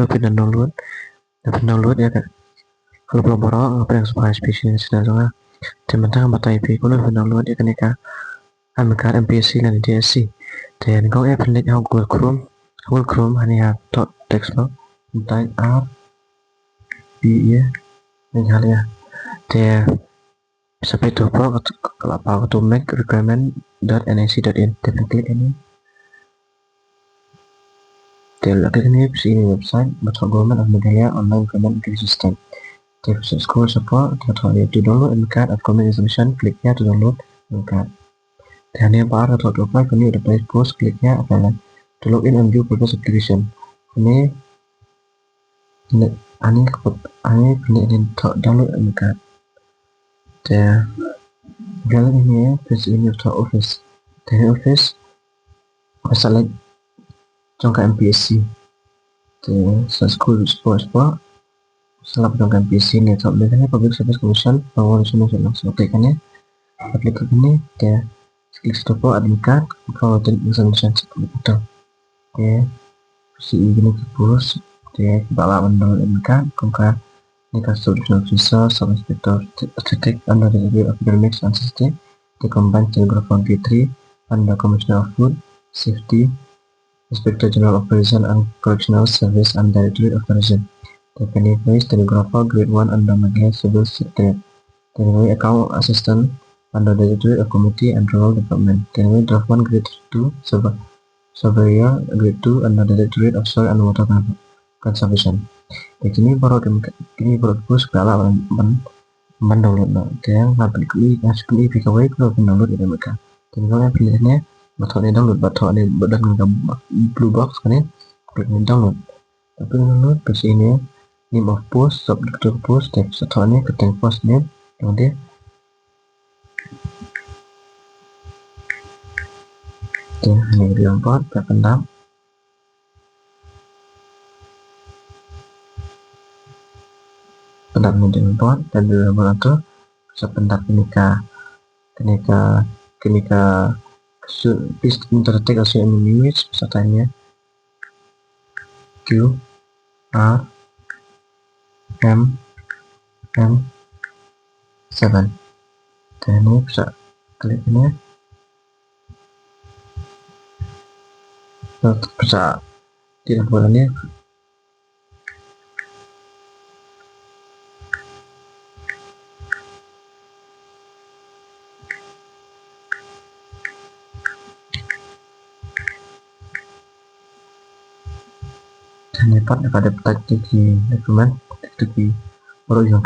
pindah download ya kan. Kalau belum borong apa yang supaya spesies dan teman-teman batai IP kalau download ya kan ya ambil MPC dan DSC dan kau pelik Google Chrome hanya dot text box tentang R B ya ini hal ya dia sampai tuh kalau apa to make requirement.nic.in dan klik ini dia klik ini ini website Batok Government of Meghalaya Online Government Entry System. Dia bisa scroll support atau dia to download MCAD of Government Institution, kliknya to download MCAD. Dan yang baru atau apply kami udah play post, kliknya apply to login and view progress application. Ini download MCAD. Dia jalan ini ya, terus ini untuk office. Dari office masalah jangka MPSC. Dia school support salah jangka MPSC ini atau biasanya Public Service Commission bahwa langsung klikkannya klik ini dia klik stop admin card kalau tidak information seperti itu ya si ini terus dia bawah download admin card kongka ini constitutional officer sub inspector static under the review of academics and system the combined telegraph 1 under Commissioner of Food Safety Inspector General of Prison and Correctional Service and Directorate of Prison. The Penny Stenographer Grade 1 under Meghalaya Civil Secretariat. The Account Assistant under the Directorate of Committee and Rural Development. The Draft 1 Grade 2 Surveyor Grade 2 under the Directorate of Soil and Water Conservation. Kini baru push ke alam mendownload yang dapat klik PKW kalau download ini mereka. Tinggal yang pilihannya batok ini download batok ini dengan blue box kan ya klik ini download tapi download ke sini name of post subject to post text batok ini ketik post name kemudian ini diimport ke pendam ini diimport dan diimport bisa pendam kenika please undertake a CMU image pesertanya Q R M 7 dan ini bisa klik ini bisa tidak bolehnya dapat pada dokumen baru yang